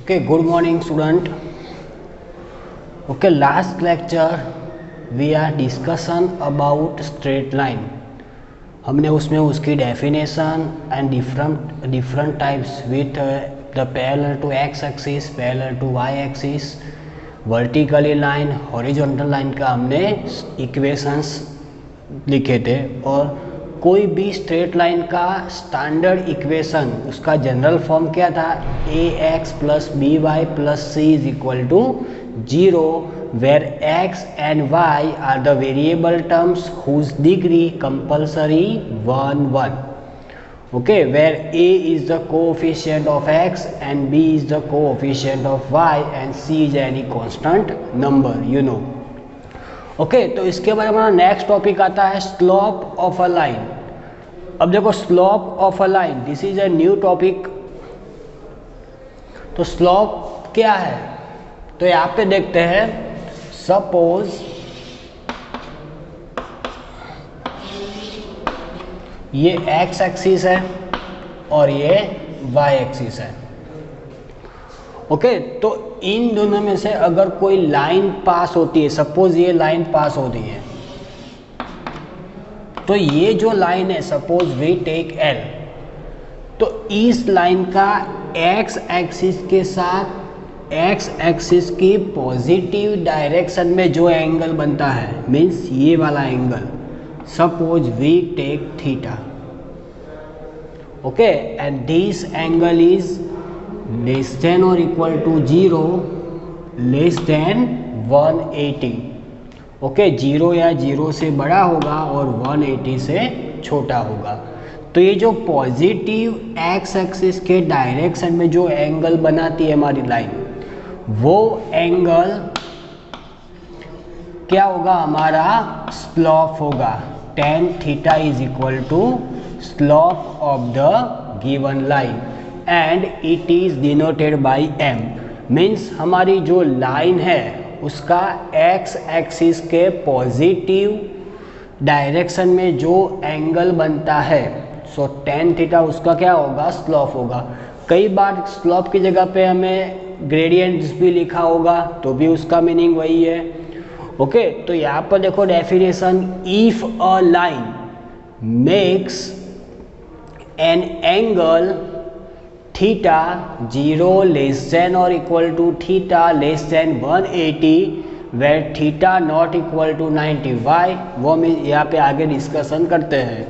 Okay, good morning student. Okay, last lecture we are discussion about straight line. हमने उसमें उसकी definition and different types with the parallel to X axis, parallel to Y axis, vertically line, horizontal line का हमने equations लिखे थे। और कोई भी स्ट्रेट लाइन का स्टैंडर्ड इक्वेशन उसका जनरल फॉर्म क्या था, A X plus B Y plus C is equal to 0, where x and y are the variable terms whose degree compulsory 1 1. Okay, where a is the coefficient of x and b is the coefficient of y and c is any constant number, you know. Okay तो इसके बाद हमारा next topic आता है slope of a line. अब देखो slope of a line, this is a new topic. तो slope क्या है, तो यहाँ पे देखते हैं, सपोज ये एक्स एक्सिस है और ये वाई एक्सिस है। ओके, तो इन दोनों में से अगर कोई लाइन पास होती है, सपोज ये लाइन पास होती है, तो ये जो लाइन है, सपोज वी टेक एल, तो इस लाइन का एक्स एक्सिस के साथ एक्स एक्सिस की पॉजिटिव डायरेक्शन में जो एंगल बनता है, मीन्स ये वाला angle, suppose we take theta. Okay, and this angle is less than और equal to 0, less than 180। Okay, 0 या 0 से बड़ा होगा और 180 से छोटा होगा। तो ये जो पॉजिटिव एक्स एक्सिस के डायरेक्शन में जो एंगल बनाती है हमारी लाइन, वो एंगल क्या होगा, हमारा स्लोप होगा। tan theta is equal to slope of the given line and it is denoted by m। Means हमारी जो लाइन है उसका एक्स एक्सिस के पॉजिटिव डायरेक्शन में जो एंगल बनता है, सो tan थीटा उसका क्या होगा, स्लोप होगा। कई बार स्लोप की जगह पे हमें ग्रेडियंट्स भी लिखा होगा, तो भी उसका मीनिंग वही है। ओके, तो यहाँ पर देखो definition, if a line makes an angle theta 0 less than और equal to theta less than 180 where theta not equal to 90, वाई वो हम यहाँ पे आगे डिस्कशन करते हैं,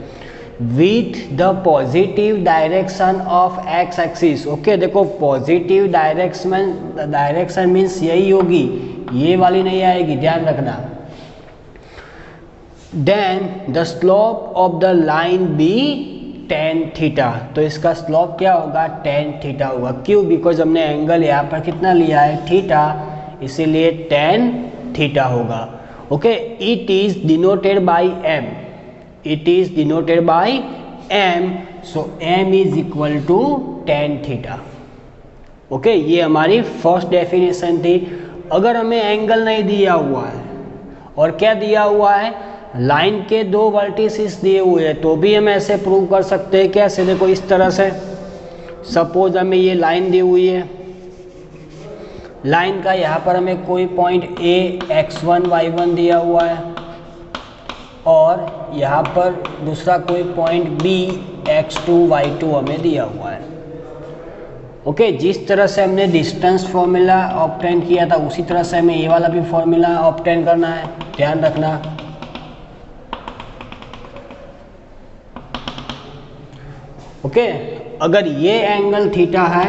with the positive direction of X axis. Okay, देखो पॉजिटिव डायरेक्शन मीन्स यही होगी, ये वाली नहीं आएगी, ध्यान रखना। Then the slope of the line be tan theta, तो इसका स्लोप क्या होगा, tan थीटा होगा। क्यों, बिकॉज हमने एंगल यहाँ पर कितना लिया है, थीटा, इसीलिए tan थीटा होगा। Okay, it is denoted by m, it is denoted by m, so m is equal to tan theta. Okay, ये हमारी फर्स्ट डेफिनेशन थी। अगर हमें एंगल नहीं दिया हुआ है और क्या दिया हुआ है, लाइन के दो वर्टिसेस दिए हुए हैं, तो भी हम ऐसे प्रूव कर सकते हैं। कैसे, देखो इस तरह से, सपोज हमें ये लाइन दी हुई है, लाइन का यहाँ पर हमें कोई पॉइंट a x1 y1 दिया हुआ है और यहाँ पर दूसरा कोई पॉइंट b x2 y2 हमें दिया हुआ है। ओके, जिस तरह से हमने डिस्टेंस फॉर्मूला ऑब्टेन किया था, उसी तरह से हमें ये वाला भी फॉर्मूला ऑब्टेन करना है, ध्यान रखना। ओके, अगर ये एंगल थीटा है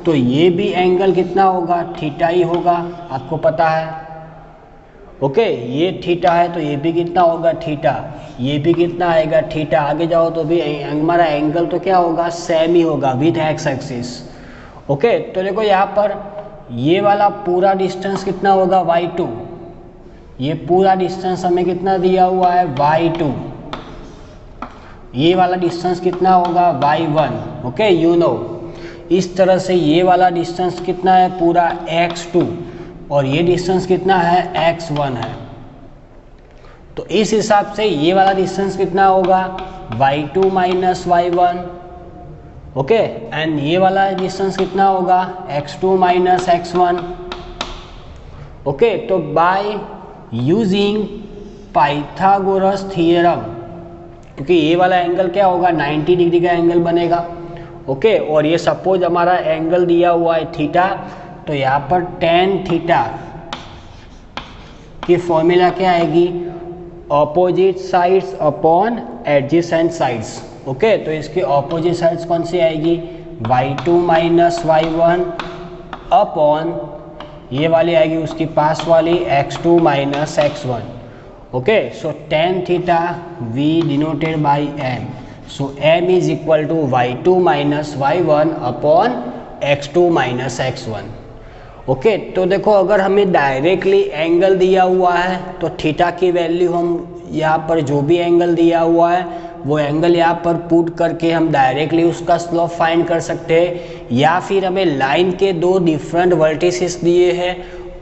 तो ये भी एंगल कितना होगा, थीटा ही होगा, आपको पता है। ओके, ये थीटा है तो ये भी कितना होगा, थीटा, ये भी कितना आएगा, थीटा। आगे जाओ तो भी हमारा एंगल तो क्या होगा, सेम ही होगा विथ एक्स एक्सिस। ओके, तो देखो यहाँ पर ये वाला पूरा डिस्टेंस कितना होगा, y2, ये पूरा डिस्टेंस हमें कितना दिया हुआ है, y2, ये वाला डिस्टेंस कितना होगा, y1। ओके, यू नो, इस तरह से ये वाला डिस्टेंस कितना है, पूरा x2, और ये डिस्टेंस कितना है, x1 है। तो इस हिसाब से ये वाला डिस्टेंस कितना होगा, y2 minus y1। Okay, and ये वाला डिस्टेंस कितना होगा, x2 माइनस x1। ओके, तो बाय यूजिंग पाइथागोरस थ्योरम, क्योंकि ये वाला एंगल क्या होगा, 90 डिग्री का एंगल बनेगा। ओके, और ये सपोज हमारा एंगल दिया हुआ है थीटा, तो यहाँ पर टेन थीटा की फॉर्मूला क्या आएगी, opposite sides upon adjacent sides. Okay, तो इसकी ऑपोजिट साइड्स कौन सी आएगी, y2 माइनस y1 अपॉन ये वाली आएगी उसकी पास वाली x2 minus x1। Okay, so tan theta we denoted by m, so m is equal to y2 minus y1 upon x2 minus x1। Okay, तो देखो अगर हमें डायरेक्टली एंगल दिया हुआ है तो थीटा की वैल्यू हम यहाँ पर जो भी एंगल दिया हुआ है वो एंगल यहाँ पर पुट करके हम डायरेक्टली उसका स्लोप फाइंड कर सकते हैं, या फिर हमें लाइन के दो डिफरेंट वर्टिसेस दिए हैं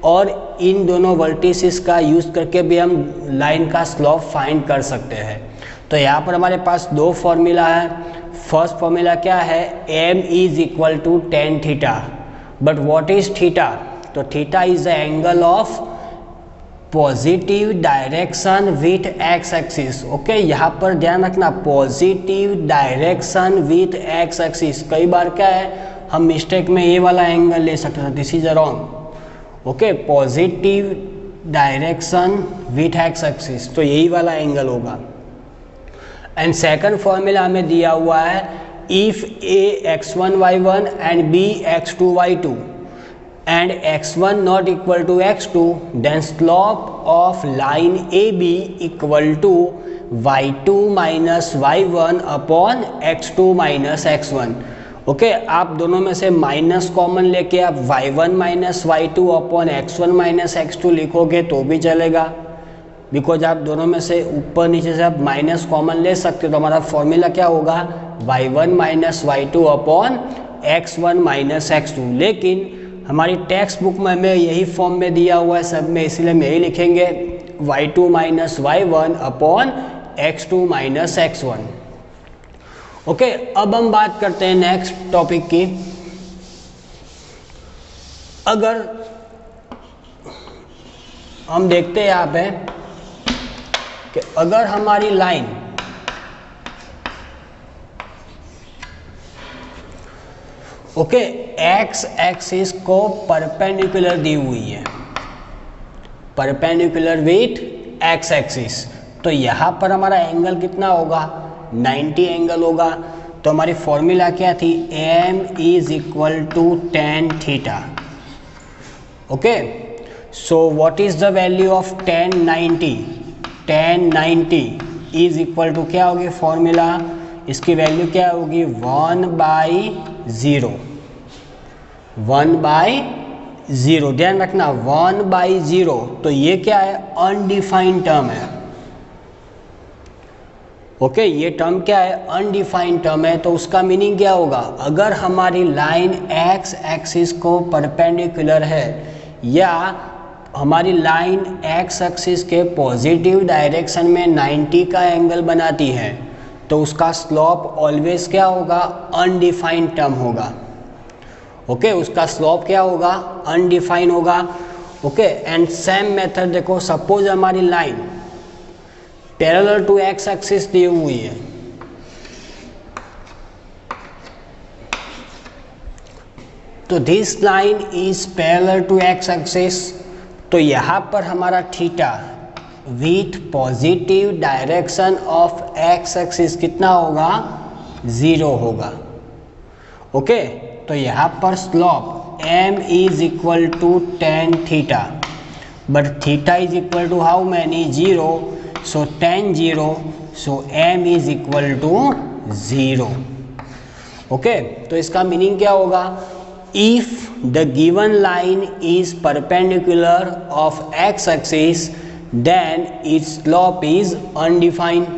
और इन दोनों वर्टिसेस का यूज़ करके भी हम लाइन का स्लोप फाइंड कर सकते हैं। तो यहाँ पर हमारे पास दो फॉर्मूला है। फर्स्ट फॉर्मूला क्या है, m is equal to tan theta, but what is theta, तो theta is the angle of positive direction with X axis. Okay, यहाँ पर ध्यान रखना, positive direction with X axis. कई बार क्या है, हम मिस्टेक में ये वाला एंगल ले सकते हैं, this is wrong. Okay, positive direction with X axis, तो यही वाला एंगल होगा। एंड सेकंड फॉर्मूला हमें दिया हुआ है, if a x1 y1 and b x2 y2 and x1 not equal to x2, then slope of line AB equal to y2 minus y1 upon x2 minus x1। Okay, आप दोनों में से minus common लेके आप y1 minus y2 upon x1 minus x2 लिखोगे तो भी चलेगा, बिकॉज आप दोनों में से ऊपर नीचे से आप माइनस कॉमन ले सकते हो। तो हमारा फॉर्मूला क्या होगा, y1 minus y2 upon x1 minus x2। लेकिन हमारी टेक्स्ट बुक में हमें यही फॉर्म में दिया हुआ है सब में, इसलिए हम यही लिखेंगे y2 minus y1 upon x2 minus x1। Okay, अब हम बात करते हैं नेक्स्ट टॉपिक की। अगर हम देखते हैं यहाँ पे कि अगर हमारी लाइन ओके एक्स एक्सिस को परपेंडिकुलर दी हुई है, परपेंडिकुलर विथ एक्स एक्सिस, तो यहाँ पर हमारा एंगल कितना होगा, 90 एंगल होगा। तो हमारी फॉर्मूला क्या थी, m is equal to tan theta. Okay, so what is the value of tan 90 is equal to क्या होगी फॉर्मूला, इसकी वैल्यू क्या होगी 1/0। 1/0 ध्यान रखना, 1/0, तो ये क्या है, अनडिफाइंड टर्म है। ओके, ये टर्म क्या है, अनडिफाइंड टर्म है। तो उसका मीनिंग क्या होगा, अगर हमारी लाइन एक्स एक्सिस को परपेंडिकुलर है या हमारी लाइन एक्स एक्सिस के पॉजिटिव डायरेक्शन में 90 का एंगल बनाती है, तो उसका स्लोप ऑलवेज क्या होगा, अनडिफाइंड टर्म होगा। ओके, उसका स्लोप क्या होगा, अनडिफाइंड होगा। ओके, एंड सेम मेथड देखो, सपोज हमारी line parallel to X axis दी हुई है, तो this line is parallel to X axis, तो यहाँ पर हमारा theta with positive direction of X axis कितना होगा, 0 होगा। ओके, तो यहाँ पर slope m is equal to tan theta, but theta is equal to how many, 0, so tan 0, so m is equal to 0। Okay, तो इसका मीनिंग क्या होगा, if the given line is perpendicular of x axis, then its slope is undefined,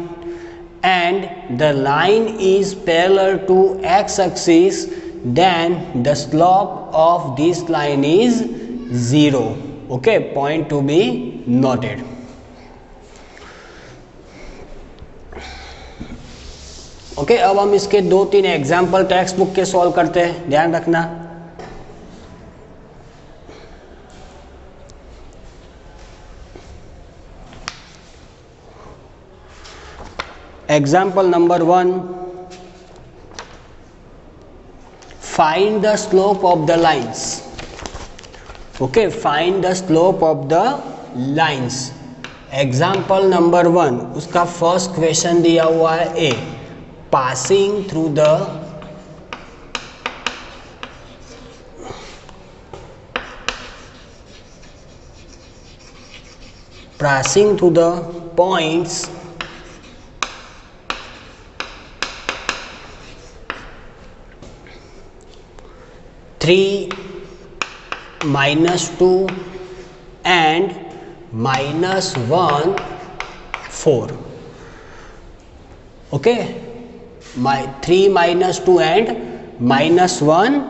and the line is parallel to x axis, then the slope of this line is 0. Okay, point to be noted. Okay, अब हम इसके 2-3 example text book के solve करते हैं, ध्यान रखना। Example number 1, find the slope of the lines. Okay, find the slope of the lines. Example number 1, उसका first question दिया हुआ है ए, passing through the points 3, -2 and -1, 4. Okay, 3, -2 and -1,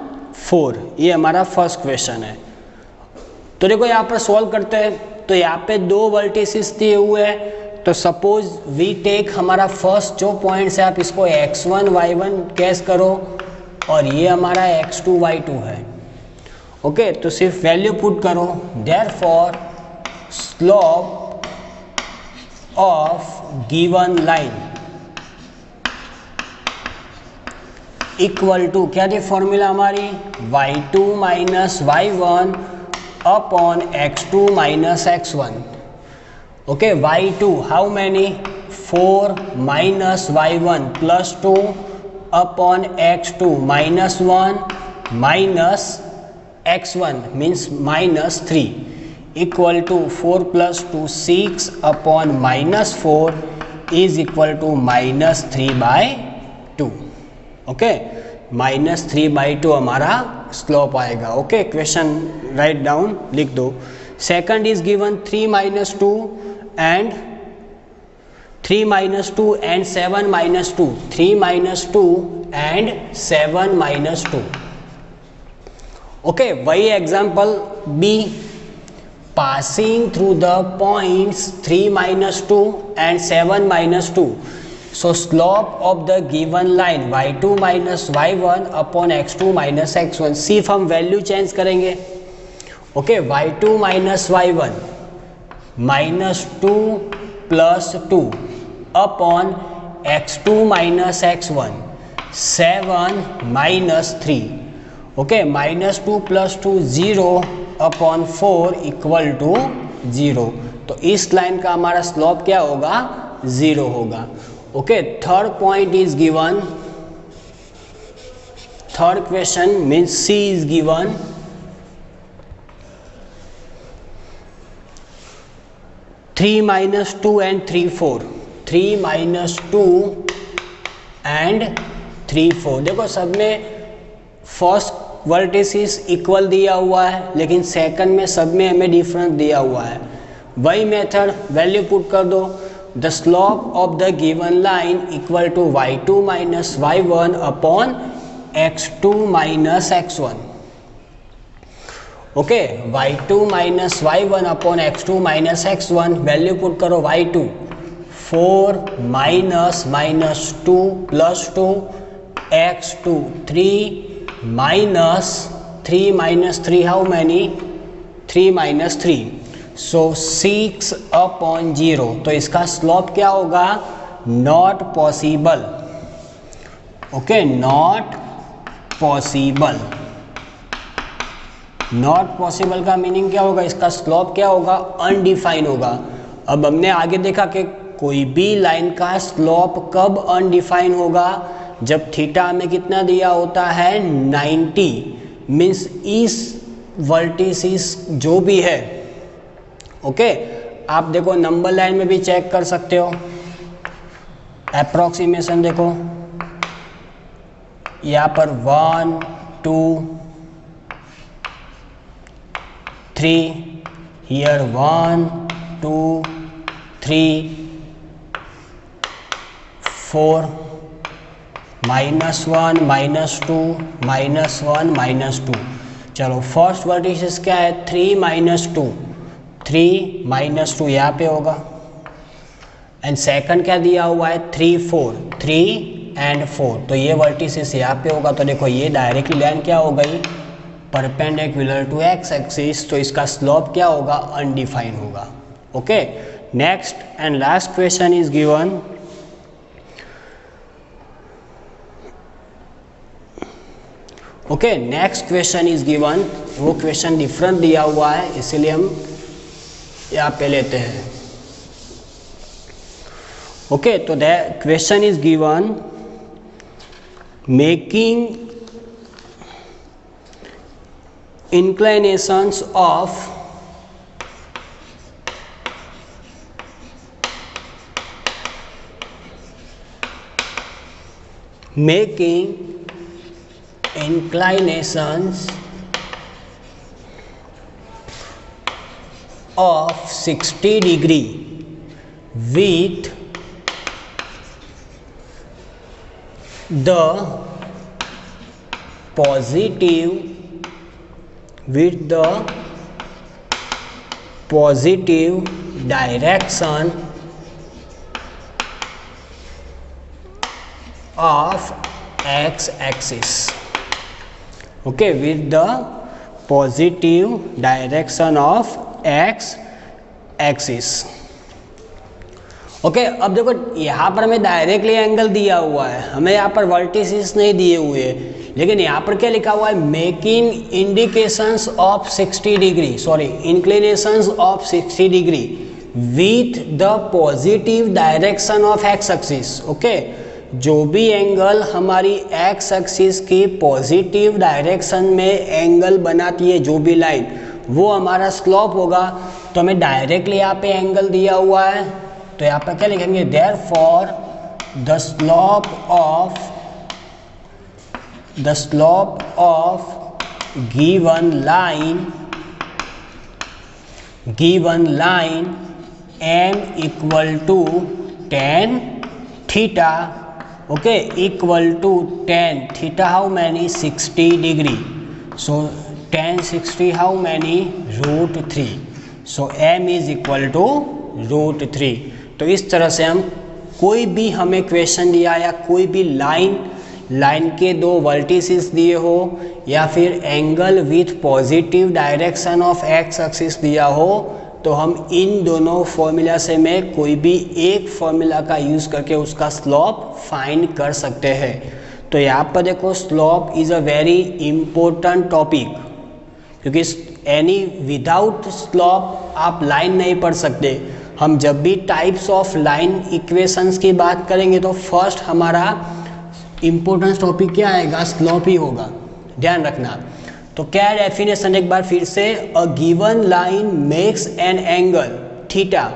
4, ये हमारा फर्स्ट क्वेश्चन है। तो देखो यहाँ पर सॉल्व करते हैं। तो यहाँ पे 2 वर्टिसेस दिए हुए हैं, तो सपोज वी टेक हमारा फर्स्ट जो पॉइंट्स है, आप इसको x1 y1 कैस करो और ये हमारा x2 y2 है। ओके, तो सिर्फ वैल्यू पुट करो। Therefore slope of given line equal to, क्या थी फॉर्मूला हमारी, y2 minus y1 upon x2 minus x1। Okay, y2 how many, 4 minus y1 plus 2 upon x2 minus 1 minus x1 means minus 3 equal to 4 plus 2 6 upon minus 4 is equal to -3/2। Okay, -3/2 हमारा slope आएगा। Okay, question right down लिख दो। Second is given 3 - 2 and 3 - 2 and 7 - 2, 3 - 2 and 7 - 2। Okay, वही example B, passing through the points 3 - 2 and 7 - 2. So slope of the given line y2 minus y1 upon x2 minus x1, सिर्फ हम value change करेंगे। Okay, y2 minus y1 -2 plus 2 upon x2 minus x1 7 minus 3। Okay, -2 plus 2 0 upon 4 equal to 0। तो इस line का हमारा slope क्या होगा, 0 होगा। Okay, third point is given, third question means C is given, three minus 2 and 3 4, 3 - 2 and 3 4। देखो सब में फर्स्ट वर्टिसेस इक्वल दिया हुआ है, लेकिन सेकंड में सब में हमें डिफरेंस दिया हुआ है। वही मेथड, वैल्यू पुट कर दो। The slope of the given line equal to y2 minus y1 upon x2 minus x1। Okay, y2 minus y1 upon x2 minus x1, value put करो। y2 4 minus 2 plus 2 x2 3 -3 - 3 how many, 3 - 3, so 6 upon 0। तो इसका slope क्या होगा, not possible. Okay, not possible. Not possible का meaning क्या होगा, इसका slope क्या होगा, अनडिफाइन होगा। अब हमने आगे देखा कि कोई भी लाइन का स्लोप कब अनडिफाइन होगा, जब थीटा में कितना दिया होता है, 90, मीन्स इस वर्टिसिस जो भी है। ओके, आप देखो नंबर लाइन में भी चेक कर सकते हो, अप्रोक्सीमेशन देखो यहाँ पर 1 2 3, हियर 1 2 3 4 -1 -2 -1 -2। चलो फर्स्ट वर्टिसेस क्या है, 3 - 2, 3 - 2 यहाँ पे होगा। एंड सेकंड क्या दिया हुआ है, 3 4, 3 एंड 4। तो ये वर्टिसेस यहाँ पे होगा, तो देखो ये डायरेक्टली लाइन क्या हो गई, परपेंडिकुलर टू एक्स एक्सिस, तो इसका स्लोप क्या होगा, अनडिफाइंड होगा। Okay, next and last question is given. Okay, next question is given. वो क्वेश्चन डिफरेंट दिया हुआ है, इसीलिए हम यहाँ पे लेते हैं। ओके, तो the question is given, making inclinations of of 60 degree with the positive direction of x axis. Okay, with the positive direction of x axis. Okay, अब देखो यहाँ पर हमें डायरेक्टली एंगल दिया हुआ है, हमें यहाँ पर वर्टिसेस नहीं दिए हुए, लेकिन यहाँ पर क्या लिखा हुआ है, making indications of 60 degree, sorry inclinations of 60 degree with the positive direction of X axis. Okay, जो भी एंगल हमारी एक्स एक्सिस की पॉजिटिव डायरेक्शन में एंगल बनाती है, जो भी लाइन, वो हमारा स्लोप होगा। तो हमें डायरेक्टली यहाँ पे एंगल दिया हुआ है, तो यहाँ पर क्या लिखेंगे, therefore the slope of given line m equal to tan theta. Okay, equal to tan theta how many, 60 degree, so tan 60 how many, √3, so m is equal to √3। तो इस तरह से हम कोई भी हमें क्वेश्चन दिया या कोई भी लाइन के दो वर्टिसेस दिए हो या फिर angle with positive direction of X axis दिया हो, तो हम इन दोनों फॉर्मूला से में कोई भी एक फॉर्मूला का यूज़ करके उसका स्लोप फाइंड कर सकते हैं। तो यहाँ पर देखो, slope is a very important topic, क्योंकि एनी विदाउट स्लोप आप लाइन नहीं पढ़ सकते। हम जब भी टाइप्स ऑफ लाइन इक्वेशंस की बात करेंगे तो फर्स्ट हमारा इम्पोर्टेंस टॉपिक क्या आएगा, स्लोप ही होगा, ध्यान रखना। तो क्या है डेफिनेशन एक बार फिर से, a given line makes an angle theta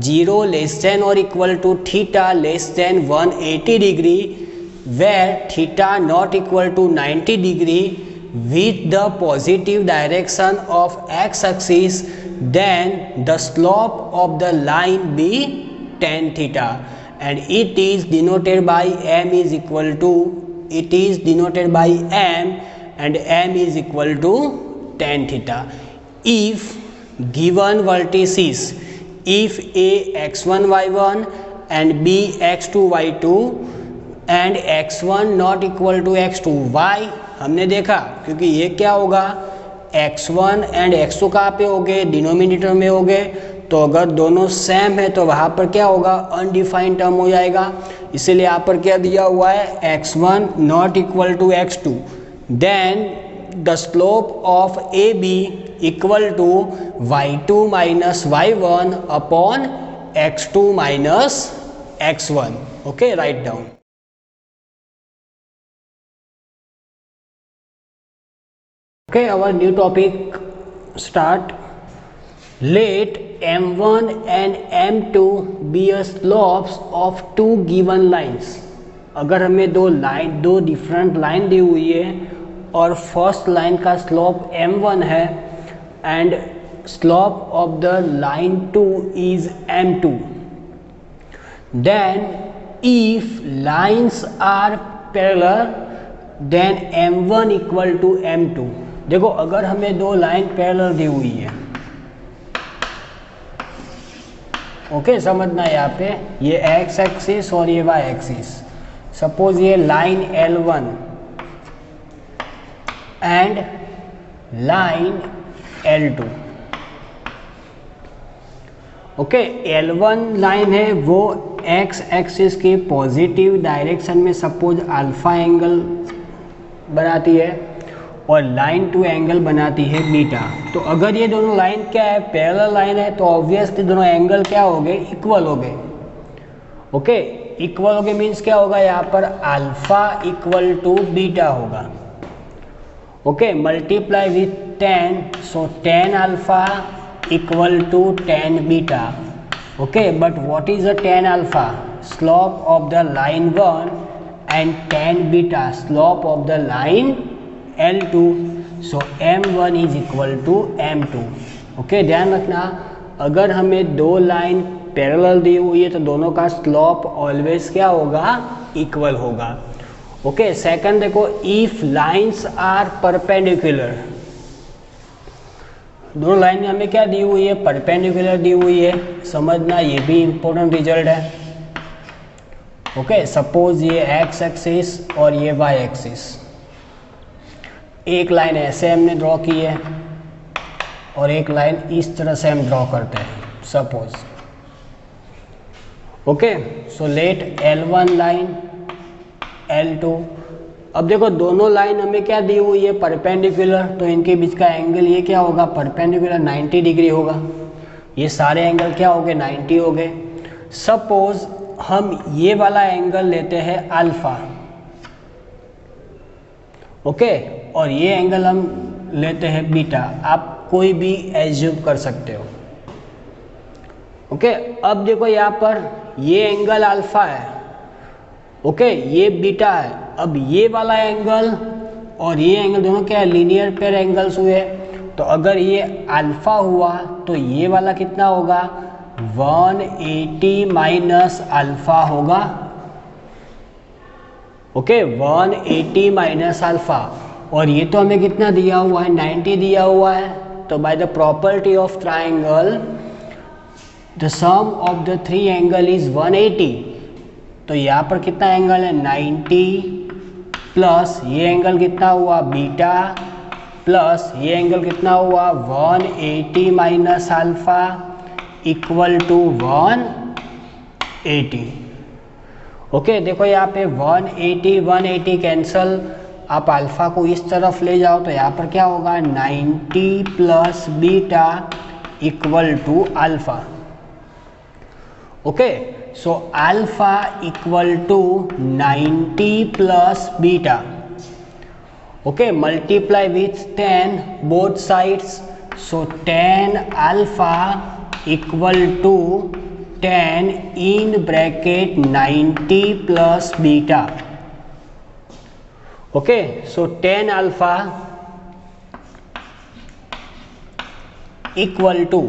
0 less than और equal to theta less than 180 degree where theta not equal to 90 degree with the positive direction of x axis, then the slope of the line be tan theta, and it is denoted by m is equal to, it is denoted by m, and m is equal to tan theta. If given vertices, if a x1 y1 and b x2 y2 and x1 not equal to x2 y, हमने देखा क्योंकि ये क्या होगा, x1 and x2 कहाँ पे हो गए, डिनोमिनेटर में हो गए, तो अगर दोनों सेम है तो वहाँ पर क्या होगा, अनडिफाइंड टर्म हो जाएगा। इसीलिए यहाँ पर क्या दिया हुआ है, x1 not equal to x2, then the slope of AB equal to y2 minus y1 upon x2 minus x1। Okay, right down. Okay, our new topic start. Let m1 and m2 be a slopes of two given lines. अगर हमें दो different line दी हुई है और first line का slope m1 है and slope of the line 2 is m2, then if lines are parallel then m1 equal to m2। देखो, अगर हमें दो लाइन पैरेलल दी हुई है, ओके, समझना यहाँ पे, ये x एक्सिस और ये y एक्सिस, सपोज ये line L1 and line L2। Okay, L1 line है वो x एक्सिस के पॉजिटिव डायरेक्शन में सपोज अल्फा एंगल बनाती है और लाइन 2 एंगल बनाती है बीटा। तो अगर ये दोनों लाइन क्या है, पैरेलल लाइन है, तो ऑब्वियसली दोनों एंगल क्या हो गए, इक्वल हो गए। ओके, इक्वल हो गए मीन्स क्या होगा, यहाँ पर अल्फा इक्वल टू बीटा होगा। Okay, multiply with 10, so 10 alpha equal to 10 beta. Okay, but what is a 10 alpha? Slope of the line 1 and 10 beta slope of the line L2, so M1 is equal to M2। Okay, ध्यान रखना, अगर हमें दो line parallel दी हुई है तो दोनों का स्लोप ऑलवेज क्या होगा, इक्वल होगा। ओके, सेकंड देखो, इफ लाइंस आर परपेंडिकुलर, दोनों लाइन में हमें क्या दी हुई है, परपेंडिकुलर दी हुई है, समझना ये भी इंपॉर्टेंट रिजल्ट है। ओके, सपोज ये x एक्सिस और ये y एक्सिस, एक लाइन ऐसे हमने ड्रॉ की है और एक लाइन इस तरह से हम ड्रॉ करते हैं suppose. Okay, so let L1 line L2। अब देखो दोनों लाइन हमें क्या दी हुई है, परपेंडिकुलर, तो इनके बीच का एंगल ये क्या होगा, परपेंडिकुलर 90 डिग्री होगा। ये सारे एंगल क्या हो गए, 90 हो गए। सपोज हम ये वाला एंगल लेते हैं अल्फा। ओके, और ये एंगल हम लेते हैं बीटा, आप कोई भी एज्यूम कर सकते हो। ओके, अब देखो यहाँ पर ये एंगल अल्फा है, ओके, ये बीटा है। अब ये वाला एंगल और ये एंगल दोनों क्या है, लीनियर पेयर एंगल्स हुए। तो अगर ये अल्फा हुआ तो ये वाला कितना होगा, 180 माइनस अल्फा होगा। ओके, 180 माइनस अल्फा, और ये तो हमें कितना दिया हुआ है, 90 दिया हुआ है। तो by the property of triangle the sum of the three angle is 180। तो यहाँ पर कितना एंगल है, 90 प्लस ये एंगल कितना हुआ, बीटा, प्लस ये एंगल कितना हुआ, 180 minus alpha equal to 180। Okay, देखो यहाँ पे 180 कैंसल, आप अल्फा को इस तरफ ले जाओ तो यहाँ पर क्या होगा, 90 plus beta equal to alpha. Okay, so alpha equal to 90 plus beta. Okay, multiply with 10 both sides, so 10 alpha equal to 10 in bracket 90 plus beta. Okay, so 10 alpha equal to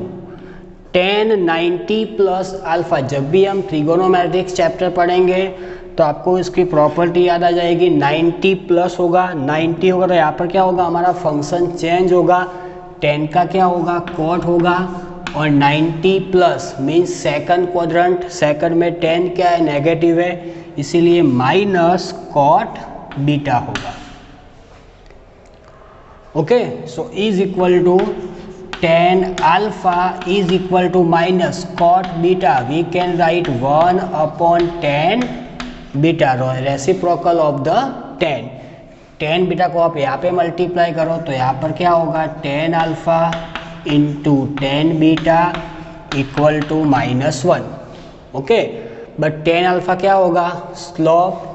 10 90 plus alpha. जब भी हम ट्रिगोनोमेट्रिक्स chapter पढ़ेंगे तो आपको इसकी property याद आ जाएगी। 90 plus होगा, 90 होगा तो यहाँ पर क्या होगा, हमारा फंक्शन चेंज होगा, 10 का क्या होगा, कॉट होगा, और 90 plus means second quadrant, second में 10 क्या है, नेगेटिव है, इसीलिए माइनस कॉट बीटा होगा। Okay, so is equal to 10 alpha is equal to minus cot beta, we can write 1 upon 10 beta, reciprocal of the 10 beta को आप यहाँ पे मल्टीप्लाई करो तो यहाँ पर क्या होगा, 10 alpha into 10 beta equal to -1। Okay, but 10 alpha क्या होगा, slope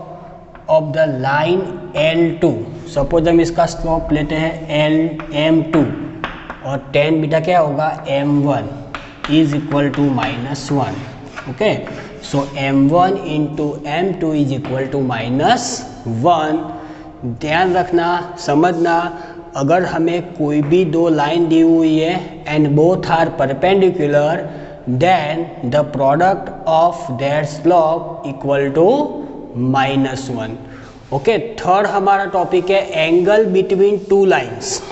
of the line L2। Suppose हम इसका स्लोप लेते हैं M2 और 10 बीटा क्या होगा, M1 is equal to -1। Okay, so M1 into M2 is equal to -1। ध्यान रखना, समझना, अगर हमें कोई भी दो लाइन दी हुई है and both are perpendicular, then the product of their slope equal to -1। Okay, third हमारा टॉपिक है एंगल बिटवीन टू लाइन्स।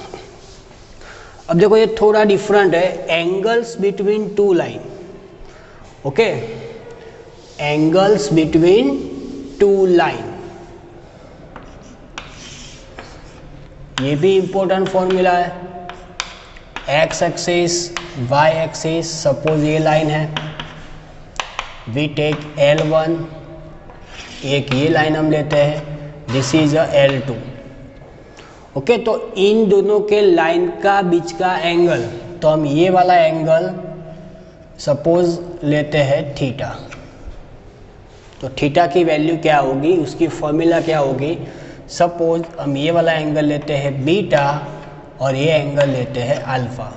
अब देखो ये थोड़ा डिफरेंट है, angles between two line. Okay, angles between two line. ये भी इम्पोर्टेंट फॉर्मूला है। X axis Y axis, suppose ये लाइन है, वी टेक L1, एक ये लाइन हम लेते हैं, this is a L2। Okay, तो इन दोनों के लाइन का बीच का एंगल, तो हम ये वाला एंगल सपोज लेते हैं थीटा। तो थीटा की वैल्यू क्या होगी, उसकी फॉर्मूला क्या होगी, सपोज हम ये वाला एंगल लेते हैं बीटा और ये एंगल लेते हैं अल्फा।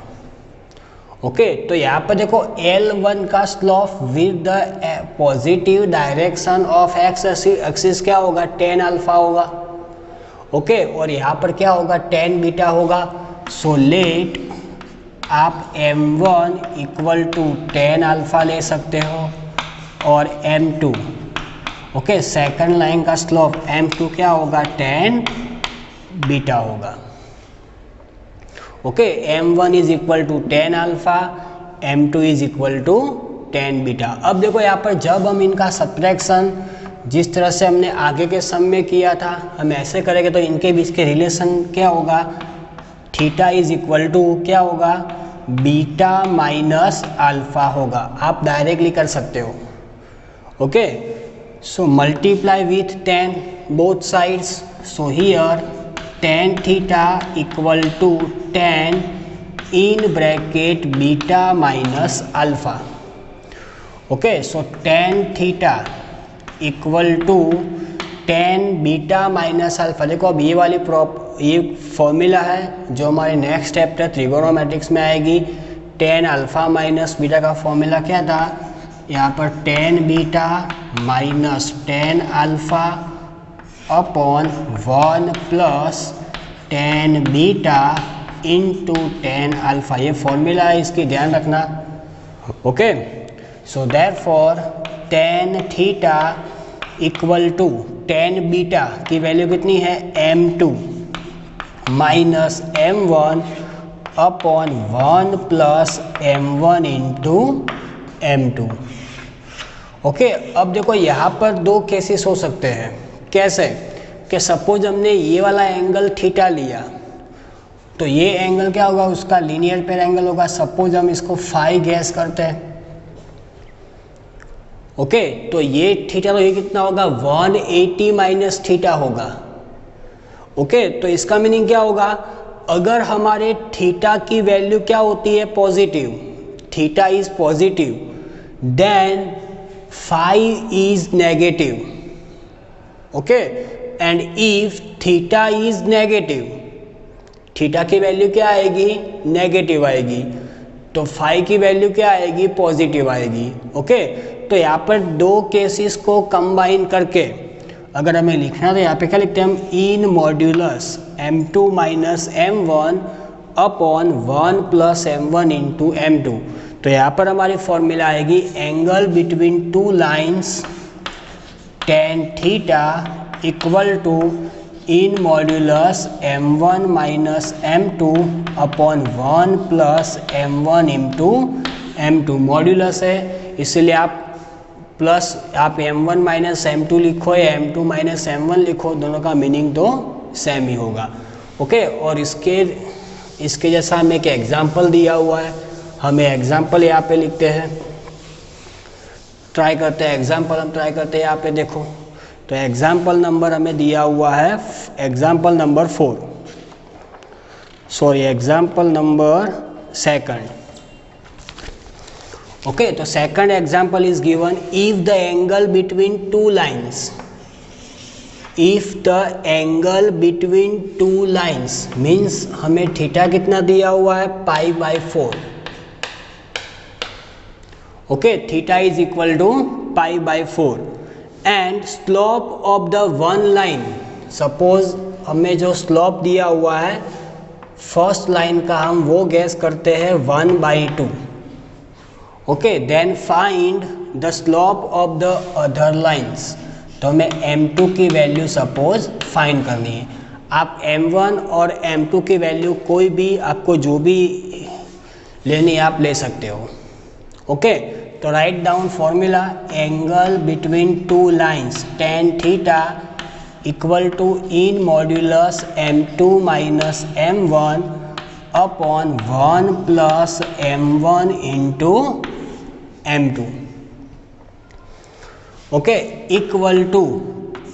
ओके, तो यहाँ पर देखो L1 का slope with the positive direction of X axis क्या होगा, tan अल्फा होगा। ओके, और यहाँ पर क्या होगा, tan बीटा होगा। सो लेट आप M1 equal to tan alpha ले सकते हो और M2, ओके, सेकंड लाइन का स्लोप M2 क्या होगा, tan बीटा होगा। Okay, M1 is equal to tan alpha, M2 is equal to tan beta. अब देखो यहाँ पर जब हम इनका सब्ट्रैक्शन जिस तरह से हमने आगे के सम में किया था, हम ऐसे करेंगे तो इनके बीच के रिलेशन क्या होगा, थीटा इज इक्वल टू क्या होगा, बीटा माइनस अल्फा होगा। आप डायरेक्टली कर सकते हो। Okay, so multiply with tan both sides, so here tan theta equal to tan in bracket beta minus alpha. Okay, so tan theta equal to tan beta minus alpha. देखो अब ये वाली ये फॉर्मूला है जो हमारे नेक्स्ट चैप्टर ट्रिगोनोमेट्रिक्स में आएगी। tan अल्फा माइनस बीटा का फॉर्मूला क्या था, यहाँ पर tan beta minus tan alpha upon 1 plus tan beta into tan alpha. ये फॉर्मूला है, इसकी ध्यान रखना। Okay, so therefore tan theta equal to tan beta की वैल्यू कितनी है, M2 minus M1 upon 1 plus M1 into M2। Okay, अब देखो यहाँ पर दो केसेस हो सकते हैं। कैसे कि सपोज हमने ये वाला एंगल थीटा लिया, तो ये एंगल क्या होगा, उसका लीनियर पेयर एंगल होगा। सपोज हम इसको फाई गैस करते हैं। ओके, तो ये थीटा, तो ये कितना होगा, 180 माइनस थीटा होगा। ओके, तो इसका मीनिंग क्या होगा, अगर हमारे थीटा की वैल्यू क्या होती है, positive, theta is positive, then phi is negative. Okay, and if theta is negative, theta की वैल्यू क्या आएगी, नेगेटिव आएगी, तो फाई की वैल्यू क्या आएगी, पॉजिटिव आएगी। ओके, तो यहाँ पर दो केसेस को कंबाइन करके अगर हमें लिखना, तो यहाँ पे क्या लिखते हैं हम, in modulus M2 minus M1 upon 1 plus M1 into M2। तो यहाँ पर हमारी फॉर्मूला आएगी angle between two lines tan theta equal to in modulus M1 minus M2 upon 1 plus M1 into M2। Modulus है इसलिए आप प्लस आप M1 minus M2 लिखो या M2 माइनस M1 लिखो, दोनों का मीनिंग तो सेम ही होगा। ओके, और इसके जैसा हमें एक एग्जाम्पल दिया हुआ है, हमें एग्जाम्पल यहाँ पे लिखते हैं, ट्राई करते हैं एग्जाम्पल, हम ट्राई करते हैं यहाँ पे देखो। तो एग्जाम्पल नंबर हमें दिया हुआ है, example number 4, sorry example number 2। Okay, तो second example is given, if the angle between two lines, if the angle between two lines means हमें थीटा कितना दिया हुआ है, π/4। Okay, theta is equal to π/4 and slope of the one line, suppose हमें जो slope दिया हुआ है फर्स्ट लाइन का, हम वो गैस करते हैं 1/2। Okay, then find the slope of the other lines. तो हमें M2 की वैल्यू सपोज फाइंड करनी है। आप M1 और M2 की वैल्यू कोई भी, आपको जो भी लेनी है आप ले सकते हो। ओके, तो right down formula, angle between two lines tan theta equal to in modulus m2 minus m1 upon 1 plus m1 into m2. Okay, equal to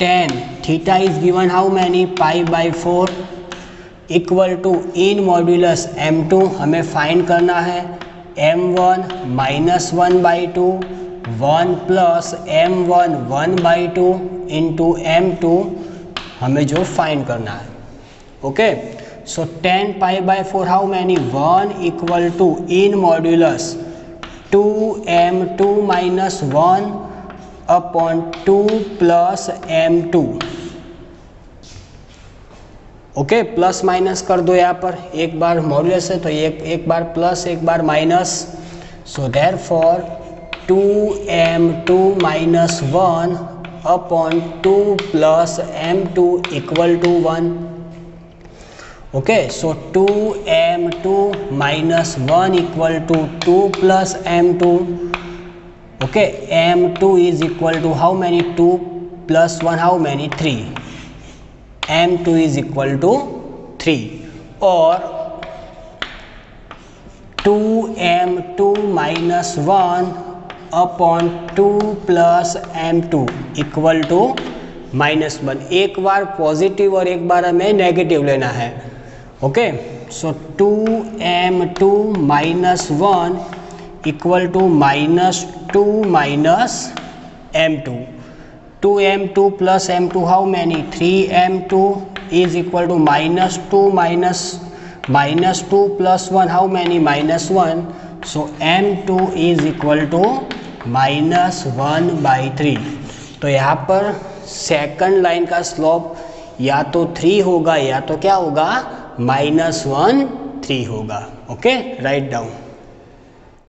tan theta is given how many pi by 4 equal to in modulus m2 हमें find करना है m1 minus 1/2 1 plus m1 1/2 into m2 हमें जो find करना है. Okay, so tan pi by 4 how many 1 equal to in modulus 2m2 minus 1 upon 2 plus m2. Okay, plus minus कर दो यहाँ पर, एक बार मॉड्यूलस है तो एक बार प्लस एक बार minus. So therefore 2m2 minus 1 upon 2 plus m2 equal to 1. Okay, so 2m2 minus 1 equal to 2 plus m2. Okay, m2 is equal to how many 2 plus 1 how many 3. m2 is equal to 3 और 2m2 minus 1 upon 2 plus m2 equal to -1. एक बार positive और एक बार हमें negative लेना है. Okay, so 2m2 minus 1 equal to -2 minus m2. 2m2 plus m2 how many 3m2 is equal to -2 minus 2 plus 1 how many -1. so m2 is equal to -1/3. तो यहाँ पर second line का स्लोप या तो 3 होगा या तो क्या होगा -1 3 होगा. Okay, right down.